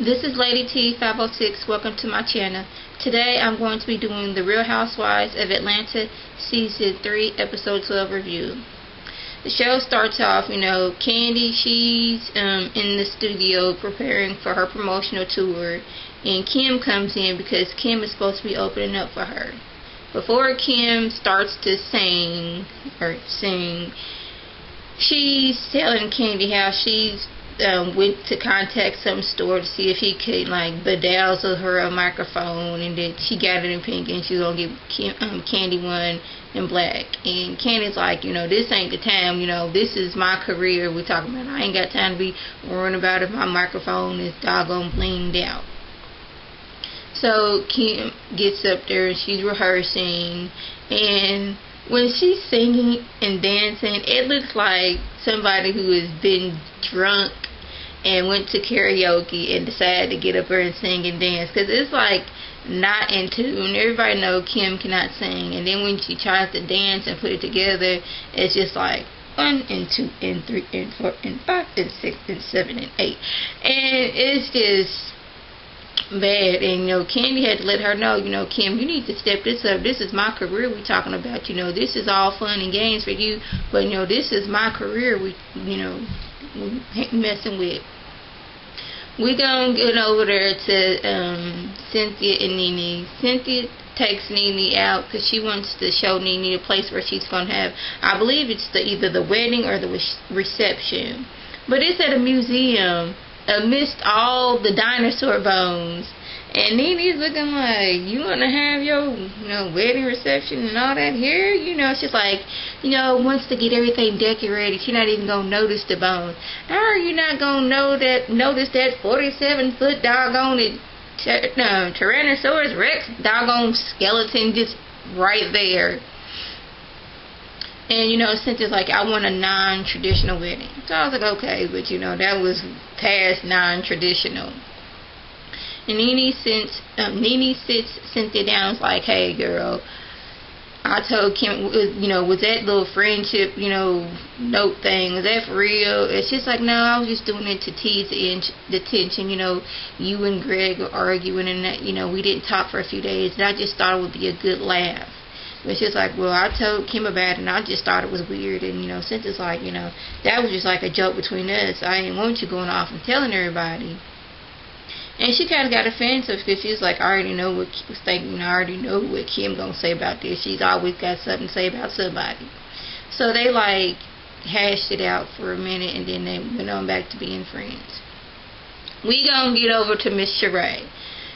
This is Lady T 506. Welcome to my channel. Today I'm going to be doing the Real Housewives of Atlanta Season 3 Episode 12 review. The show starts off, Kandi, she's in the studio preparing for her promotional tour, and Kim comes in because Kim is supposed to be opening up for her. Before Kim starts to sing, she's telling Kandi how she's went to contact some store to see if he could bedazzle her a microphone, and that she got it in pink and she's gonna give Kandi one in black. And Candy's like, this ain't the time, this is my career we're talking about. I ain't got time to be worrying about if my microphone is doggone blinged out. So Kim gets up there and she's rehearsing, and when she's singing and dancing, it looks like somebody who has been drunk and went to karaoke and decided to get up there and sing and dance, because it's not in tune. Everybody knows Kim cannot sing, and then when she tries to dance and put it together, it's just like 1 and 2 and 3 and 4 and 5 and 6 and 7 and 8, and it's just bad. And Kandi had to let her know, Kim, you need to step this up. This is my career we talking about. This is all fun and games for you, but this is my career we messing with. We gonna get over there to Cynthia and Nene. Cynthia takes Nene out because she wants to show Nene the place where she's gonna have, I believe it's either the wedding or the reception, but it's at a museum amidst all the dinosaur bones. And Nene's looking like, you want to have your, wedding reception and all that here? She's like, wants to get everything decorated. She's not even going to notice the bones. How are you not going to notice that 47-foot doggone Tyrannosaurus Rex doggone skeleton just right there? And, Cynthia's like, I want a non-traditional wedding. So I was like, okay, but, that was past non-traditional. And Nene sits Cynthia down and is like, hey, girl, I told Kim, was that little friendship, note thing, was that for real? And she's like, no, I was just doing it to tease the tension. You and Greg were arguing, and that, we didn't talk for a few days, and I just thought it would be a good laugh. But she's like, well, I told Kim about it, and I just thought it was weird. And, Cynthia's like, that was just like a joke between us. I didn't want you going off and telling everybody. And she kind of got offensive because she was like, I already know what Kim was thinking. I already know what Kim going to say about this. She's always got something to say about somebody. So they, hashed it out for a minute, and then they went on back to being friends. We going to get over to Miss Shereé.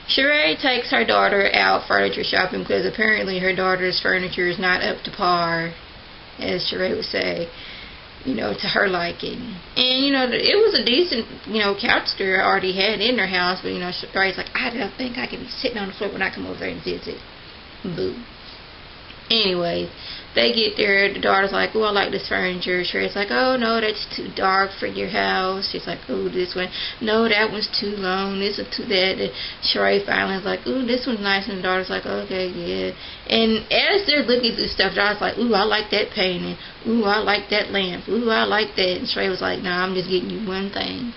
Shereé takes her daughter out furniture shopping because apparently her daughter's furniture is not up to par, as Shereé would say, to her liking. And, it was a decent, couch they already had in their house, but, Shereé's like, I don't think I can be sitting on the floor when I come over there and visit. Boo. Anyway, they get there. The daughter's like, oh, I like this furniture. Shereé's like, oh, no, that's too dark for your house. She's like, oh, this one. No, that one's too long. This is too that. And Shereé finally is like, oh, this one's nice. And the daughter's like, okay, yeah. And as they're looking through stuff, the daughter's like, ooh, I like that painting. Ooh, I like that lamp. Ooh, I like that. And Shereé was like, nah, I'm just getting you one thing.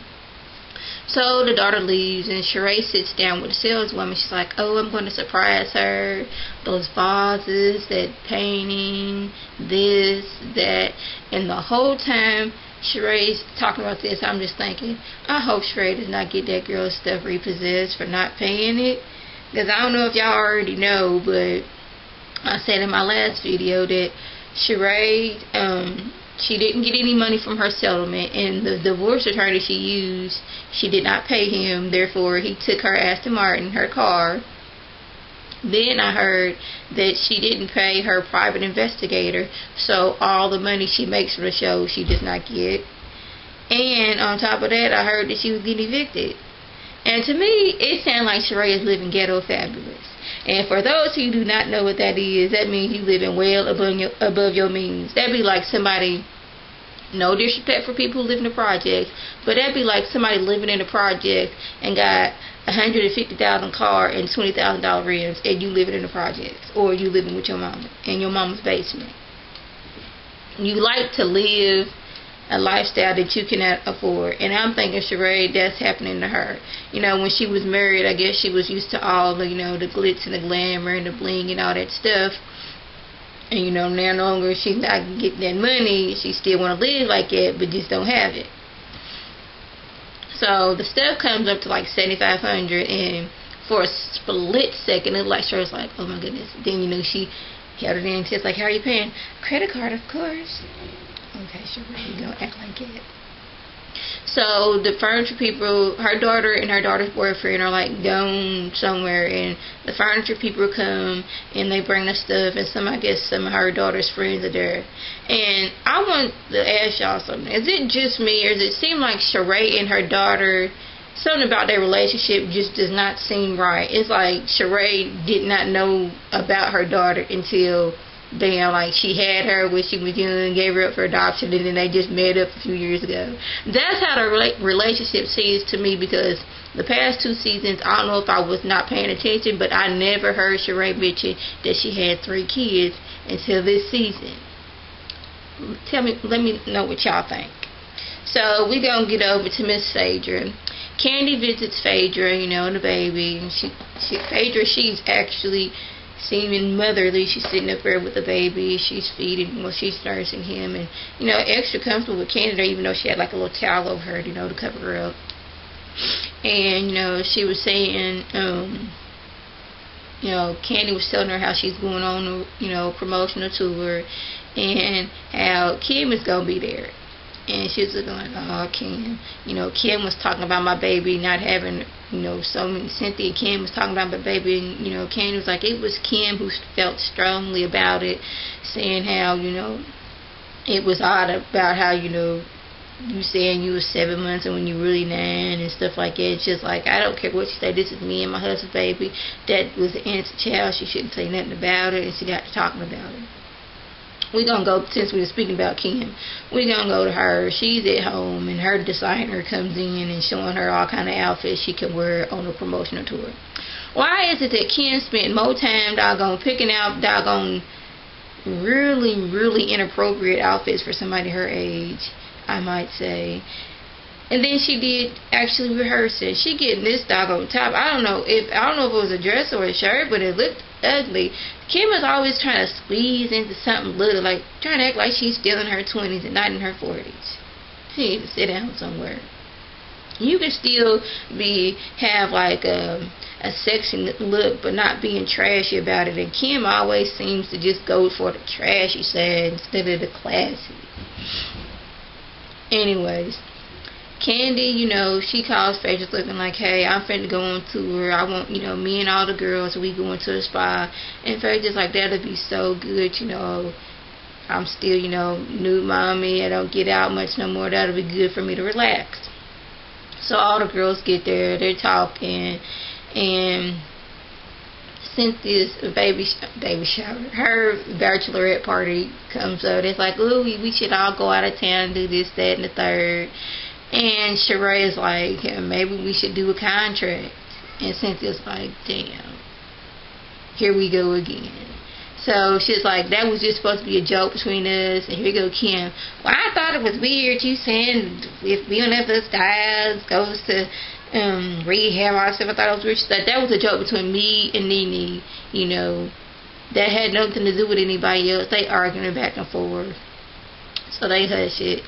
So the daughter leaves, and Shereé sits down with the saleswoman. She's like, oh, I'm going to surprise her. Those vases, that painting, this, that. And the whole time Shereé's talking about this, I'm just thinking, I hope Shereé does not get that girl's stuff repossessed for not paying it. Because I don't know if y'all already know, but I said in my last video that Shereé, she didn't get any money from her settlement, and the divorce attorney she used, she did not pay him. Therefore, he took her Aston Martin, her car. Then I heard that she didn't pay her private investigator, so all the money she makes from the show, she does not get. And on top of that, I heard that she was getting evicted. And to me, it sounds like Shereé is living ghetto fabulous. And for those who do not know what that is, that means you living well above your means. That'd be like somebody, no disrespect for people who live in the projects, but that'd be like somebody living in the project and got $150,000 car and $20,000 rims, and you living in the projects, or you living with your mama in your mama's basement. You like to live a lifestyle that you cannot afford. And I'm thinking, Shereé, that's happening to her. You know, when she was married, I guess she was used to all the, you know, the glitz and the glamour and the bling and all that stuff. And, you know, now no longer she's not getting that money. She still want to live like that, but just don't have it. So the stuff comes up to like $7,500, and for a split second, it like Shereé's like, oh my goodness. Then, you know, she held it in and says like, how are you paying? Credit card, of course. Okay, Shereé, you don't act like it. So the furniture people, her daughter and her daughter's boyfriend are like gone somewhere, and the furniture people come and they bring the stuff, and I guess some of her daughter's friends are there. And I want to ask y'all something. Is it just me, or does it seem like Shereé and her daughter, something about their relationship just does not seem right? It's like Shereé did not know about her daughter until damn, like she had her when she was young, gave her up for adoption, and then they just met up a few years ago. That's how the relationship seems to me, because the past 2 seasons, I don't know if I was not paying attention, but I never heard Shereé mention that she had 3 kids until this season. Let me know what y'all think. So we're gonna get over to Miss Phaedra. Candy visits Phaedra, you know, and the baby. Phaedra, she's actually seeming motherly. She's sitting up there with the baby. She's feeding, well, she's nursing him, and, you know, extra comfortable with Candy, even though she had like a little towel over her, you know, to cover her up. And, you know, she was saying, you know, Candy was telling her how she's going on a, you know, promotional tour, and how Kim is gonna be there. And she was looking like, oh, Kim. You know, Kim was talking about my baby not having, you know, so many. Cynthia and Kim was talking about my baby. And, you know, Candy was like, it was Kim who felt strongly about it, saying how, you know, it was odd about how, you know, you saying you was 7 months and when you really 9 and stuff like that. It's just like, I don't care what you say. This is me and my husband's baby. That was the innocent child. She shouldn't say nothing about it. And she got to talking about it. We're going to go, since we were speaking about Kim, we're going to go to her. She's at home, and her designer comes in and showing her all kind of outfits she can wear on a promotional tour. Why is it that Kim spent more time picking out really, really inappropriate outfits for somebody her age, I might say. And then she did actually rehearse it. She getting this doggone top. I don't know if it was a dress or a shirt, but it looked ugly. Kim is always trying to squeeze into something little, like trying to act like she's still in her 20s and not in her 40s. She needs to sit down somewhere. You can still have like a sexy look, but not being trashy about it. And Kim always seems to just go for the trashy side instead of the classy. Anyways, Candy, you know, she calls Phaedra looking like, hey, I'm finna go on tour. I want, you know, me and all the girls, we going to the spa. And Phaedra's like, that'll be so good, you know. I'm still, you know, new mommy. I don't get out much no more. That'll be good for me to relax. So all the girls get there. They're talking. And Cynthia's baby shower, her bachelorette party comes up. It's like, ooh, we should all go out of town and do this, that, and the third. And Shereé is like, yeah, maybe we should do a contract. And Cynthia's like, damn, here we go again. So she's like, that was just supposed to be a joke between us. And here we go, Kim. Well, I thought it was weird you saying if one of us dies, goes to rehab or stuff. I thought it was weird. She said that was a joke between me and Nene. You know, that had nothing to do with anybody else. They arguing back and forth. So they hush it.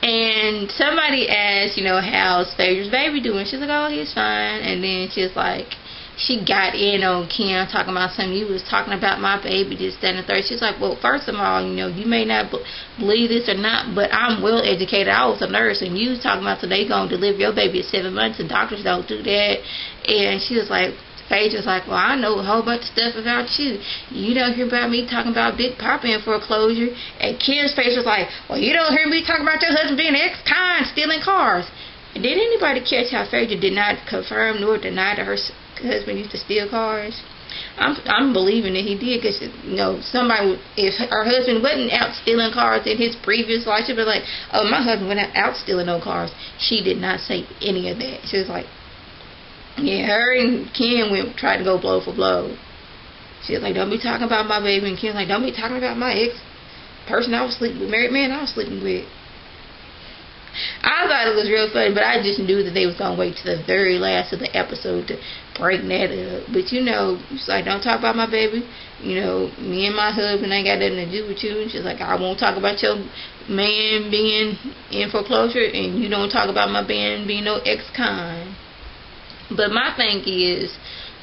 And somebody asked, you know, how's Phaedra's baby doing? She's like, oh, he's fine. And then she's like, she got in on Kim talking about something. You was talking about my baby, this, that, and the third. She's like, well, first of all, you know, you may not believe this or not, but I'm well educated. I was a nurse, and you was talking about today going to deliver your baby at 7 months, and doctors don't do that. And she was like, Phaedra's like, well, I know a whole bunch of stuff about you. You don't hear about me talking about Big Papa in foreclosure. And Kim's face was like, well, you don't hear me talking about your husband being ex-con, stealing cars. And did anybody catch how Phaedra did not confirm nor deny that her husband used to steal cars? I'm believing that he did, because, you know, somebody, if her husband wasn't out stealing cars in his previous life, she'd be like, oh, my husband went out stealing no cars. She did not say any of that. She was like, yeah, her and Kim tried to go blow for blow. She was like, don't be talking about my baby. And Kim's like, don't be talking about my ex-person I was sleeping with, married man I was sleeping with. I thought it was real funny, but I just knew that they was gonna wait to the very last of the episode to bring that up. But you know, she's like, don't talk about my baby. You know, me and my husband ain't got nothing to do with you. And she's like, I won't talk about your man being in foreclosure, and you don't talk about my man being no ex-con. But my thing is,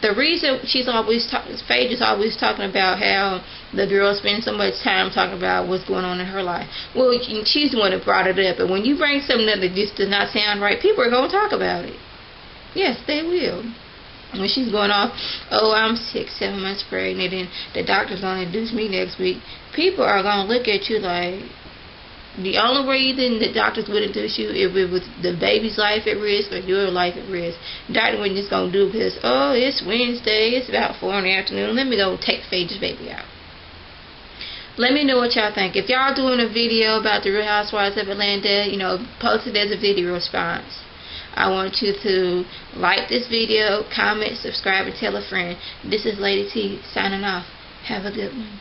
the reason Phaedra's always talking about how the girl spends so much time talking about what's going on in her life. Well, she's the one that brought it up. And when you bring something up that just does not sound right, people are going to talk about it. Yes, they will. When she's going off, oh, I'm 6-7 months pregnant and the doctor's going to induce me next week, people are going to look at you like, the only reason the doctors would induce you if it was the baby's life at risk or your life at risk. The doctor wasn't just going to do it because, oh, it's Wednesday, it's about 4 in the afternoon, let me go take Phaedra's baby out. Let me know what y'all think. If y'all doing a video about the Real Housewives of Atlanta, you know, post it as a video response. I want you to like this video, comment, subscribe, and tell a friend. This is Lady T signing off. Have a good one.